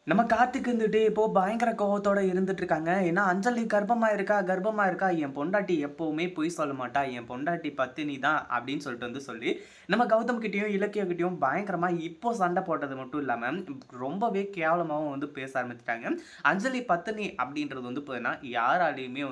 நம்ம கார்த்திக் இருந்துட்டு இப்போ பயங்கர கோவத்தோட இருந்துட்டு இருக்காங்க. ஏன்னா, அஞ்சலி கர்ப்பமா இருக்கா, கர்ப்பமா இருக்கா. என் பொண்டாட்டி எப்பவுமே பொய் சொல்ல மாட்டா. என் பொண்டாட்டி பத்தினி தான் அப்படின்னு சொல்லி, நம்ம கௌதம் கிட்டயும், இலக்கியா கிட்டயும் பயங்கரமா இப்போ சண்டை போட்டது மட்டும் இல்லாம, ரொம்பவே கேவலமாவும் பேச ஆரம்பிச்சுட்டாங்க. அஞ்சலி பத்தினி அப்படின்றது பார்த்தீங்கன்னா, யாராலயுமே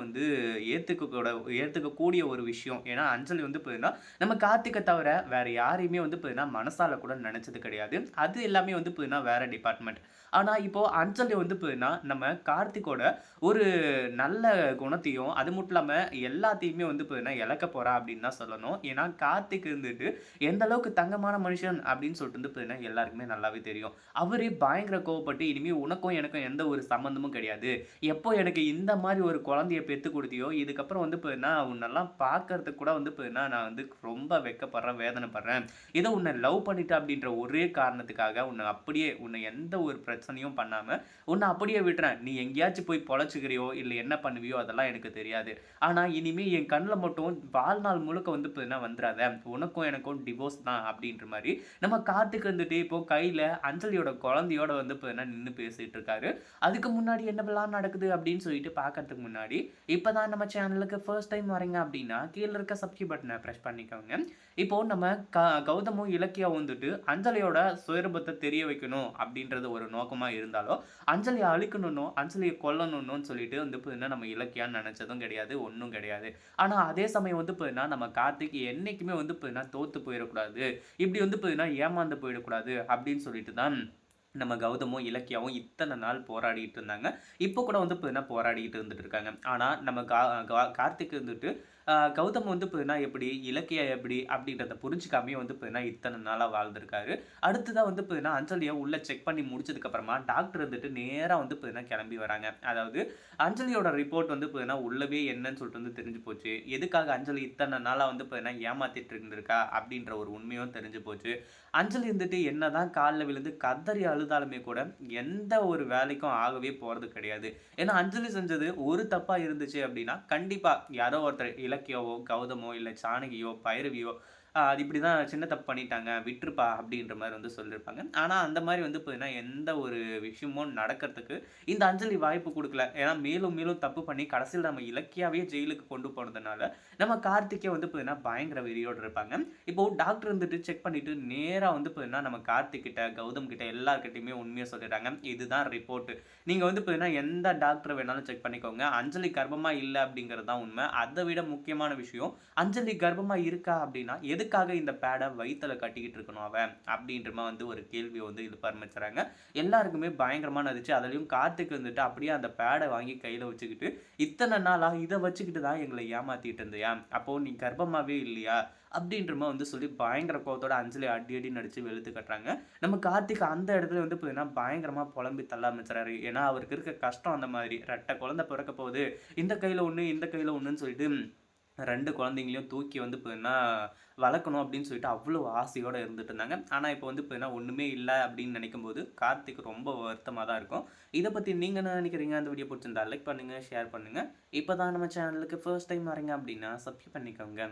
ஏத்துக்கக்கூடிய ஒரு விஷயம். ஏன்னா, அஞ்சலி பார்த்தீங்கன்னா, நம்ம கார்த்திக்க தவிர வேற யாரையுமே பார்த்தீங்கன்னா, மனசால கூட நெனச்சது கிடையாது. அது எல்லாமே பார்த்தீங்கன்னா, வேற டிபார்ட்மெண்ட். ஆனா, இப்போ அஞ்சலி பார்த்தீங்கன்னா, நம்ம கார்த்திக்கோட ஒரு நல்ல குணத்தையும், அது மட்டும் இல்லாம எல்லாத்தையுமே பார்த்தீங்கன்னா, இழக்க போறா அப்படின்னு தான் சொல்லணும். ஏன்னா, கார்த்திக் எந்த அளவுக்கு தங்கமான மனுஷன் அப்படின்னு சொல்லிட்டு பார்த்தீங்கன்னா, எல்லாருக்குமே நல்லாவே தெரியும். அவரே பயங்கர கோவப்பட்டு, "இனிமே உனக்கும் எனக்கும் எந்த ஒரு சம்மந்தமும் கிடையாது. எப்போ எனக்கு இந்த மாரி ஒரு குழந்தைய பெத்து குடுத்தியோ, இதுக்கப்புறம் பார்த்தீங்கன்னா, உன்னெல்லாம் பார்க்கறதுக்கு கூட பார்த்தீங்கன்னா, நான் ரொம்ப வெட்கப்படுறேன், வேதனைப்படுறேன். ஏதோ உன்ன லவ் பண்ணிட்டேன் அப்படின்ற ஒரே காரணத்துக்காக, உன்ன எந்த ஒரு பிரச்சனையும் பண்ணாம, உன்ன அப்படியே விட்டுறேன். நீ எங்கேயாச்சும் போய் பொழச்சுக்கிறியோ, இல்ல என்ன பண்ணுவியோ அதெல்லாம் எனக்கு தெரியாது. ஆனா இனிமே என் கண்ல மட்டும் வாழ்நாள் முழுக்க பார்த்தீங்கன்னா வந்துராத. உனக்கும் எனக்கும் டிவோர்ஸ் தான் அப்படின்ற மாரி, நம்ம கார்த்திக் இப்போ கையில அஞ்சலியோட குழந்தையோட பார்த்தீங்கன்னா நின்னு பேசிட்டு இருக்காரு. அதுக்கு முன்னாடி என்னவெல்லாம் நடக்குது அப்படின்னு சொல்லிட்டு பார்க்கறதுக்கு முன்னாடி, இப்பதான் நம்ம சேனலுக்கு ஃபர்ஸ்ட் டைம் வரீங்க அப்படின்னா, கீழ இருக்க சப்ஸ்கிரைப் பட்டன பிரஸ் பண்ணிக்கோங்க. இப்போ நம்ம கௌதமும், இலக்கியாவும் அஞ்சலியோட சுயரூபத்த தெரிய வைக்கணும் அப்படின்றது ஒரு நோக்கமா இருந்தாலும், அஞ்சலிய அழிக்கணும்னோ, அஞ்சலிய கொல்லணும்னு சொல்லிட்டு பார்த்தீங்கன்னா, நம்ம இலக்கியா நெனச்சதும் கிடையாது, ஒண்ணும் கிடையாது. ஆனா அதே சமயம் பார்த்தீங்கன்னா, நம்ம கார்த்திக் என்னைக்குமே பார்த்தீங்கன்னா, தோத்து போயிறக்கூடாது. இப்படி பார்த்தீங்கன்னா, ஏமாந்து போயிடக்கூடாது அப்படின்னு சொல்லிட்டு தான் நம்ம கௌதமும், இலக்கியாவும் இத்தன நாள் போராடிட்டு இருந்தாங்க. இப்போ கூட பார்த்தீங்கன்னா, போராடிட்டு இருந்துட்டு இருக்காங்க. ஆனா நம்ம கா கா கார்த்திக் கௌதம் பார்த்தீங்கன்னா எப்படி, இலக்கியா எப்படி அப்படின்றத புரிஞ்சுக்காமயே பார்த்தீங்கன்னா, இத்தன நாளா வாழ்ந்திருக்காரு. அடுத்ததா பார்த்தீங்கன்னா, அஞ்சலிய உள்ள செக் பண்ணி முடிச்சதுக்கு அப்புறமா டாக்டர் நேரா பார்த்தீங்கன்னா, கிளம்பி வராங்க. அதாவது அஞ்சலியோட ரிப்போர்ட் பார்த்தீங்கன்னா, உள்ளவே என்னன்னு சொல்லிட்டு தெரிஞ்சு போச்சு. எதுக்காக அஞ்சலி இத்தன நாளா பார்த்தீங்கன்னா, ஏமாத்திட்டு இருந்திருக்கா அப்படின்ற ஒரு உண்மையும் தெரிஞ்சு போச்சு. அஞ்சலி என்னதான் கால்ல விழுந்து கதறி அழுதாலுமே கூட, எந்த ஒரு வேலைக்கும் ஆகவே போறது கிடையாது. ஏன்னா, அஞ்சலி செஞ்சது ஒரு தப்பா இருந்துச்சு அப்டின்னா, கண்டிப்பா யாரோ ஒருத்தர் இலக்கியாவோ, கௌதமோ, இல்ல ஜானகியோ, பைரவியோ அது இப்படிதான் சின்ன தப்பு பண்ணிட்டாங்க, விட்டுருப்பா அப்படின்ற மாரி சொல்லியிருப்பாங்க. ஆனா, அந்த மாரி பார்த்தீங்கன்னா, எந்த ஒரு விஷயமும் நடக்கிறதுக்கு இந்த அஞ்சலி வாய்ப்பு குடுக்கல. ஏன்னா, மேலும் மேலும் தப்பு பண்ணி கடைசில நம்ம இலக்கியாவே ஜெயிலுக்கு கொண்டு போனதுனால, நம்ம கார்த்திக்கே பார்த்தீங்கன்னா, பயங்கர வெறியோட இருப்பாங்க. இப்போ டாக்டர் செக் பண்ணிட்டு நேரா பார்த்தீங்கன்னா, நம்ம கார்த்திக் கிட்ட, கௌதம் கிட்ட எல்லார்கிட்டயுமே உண்மைய சொல்லிடுறாங்க. இதுதான் ரிப்போர்ட். நீங்க பார்த்தீங்கன்னா, எந்த டாக்டர் வேணாலும் செக் பண்ணிக்கோங்க. அஞ்சலி கர்ப்பமா இல்ல அப்படிங்கிறது தான் உண்மை. அத விட முக்கியமான விஷயம், அஞ்சலி கர்ப்பமா இருக்கா அப்படின்னா, எதுக்காக இந்த பேட வயித்துல கட்டிக்கிட்டு இருக்கணும் அவ? அப்படின்ற மாரி ஒரு கேள்விய எழுப்ப ஆரம்பிச்சுறாங்க. எல்லாருக்குமே பயங்கரமா இருந்துச்சு. அதுலயும் கார்த்திக் அப்படியே அந்த பேட வாங்கி கையில வச்சுக்கிட்டு, "இத்தன நாளா இத வச்சுக்கிட்டு தான் எங்கள ஏமாத்திட்டு இருந்தியா? அப்போ நீ கர்ப்பமாவே இல்லையா?" அப்படின்ற மாரி சொல்லி பயங்கர கோவத்தோட அஞ்சலி அடி அடின்னு அடிச்சு வெளுத்து கட்டுறாங்க. நம்ம கார்த்திக் அந்த இடத்துல பார்த்தீங்கன்னா, பயங்கரமா புலம்பி தள்ள ஆரம்பிச்சுறாரு. ஏன்னா, அவருக்கு இருக்க கஷ்டம் அந்த மாதிரி. ரெட்ட குழந்தை பிறக்க போகுது. இந்த கையில ஒண்ணு, இந்த கையில ஒண்ணுன்னு சொல்லிட்டு 2 குழந்தைங்களையும் தூக்கி பார்த்தீங்கன்னா, வளர்க்கணும் அப்படின்னு சொல்லிட்டு அவ்வளோ ஆசையோட இருந்துட்டு இருந்தாங்க. ஆனா, இப்போ பார்த்தீங்கன்னா, ஒண்ணுமே இல்ல அப்படின்னு நினைக்கும்போது, கார்த்திக் ரொம்ப வருத்தமா தான் இருக்கும். இத பத்தி நீங்க என்ன நினைக்கிறீங்க? அந்த வீடியோ புடிச்சிருந்தா லைக் பண்ணுங்க, ஷேர் பண்ணுங்க. இப்ப தான் நம்ம சேனலுக்கு ஃபர்ஸ்ட் டைம் வரீங்க அப்படின்னா, சப்ஸ்கிரைப் பண்ணிக்கோங்க.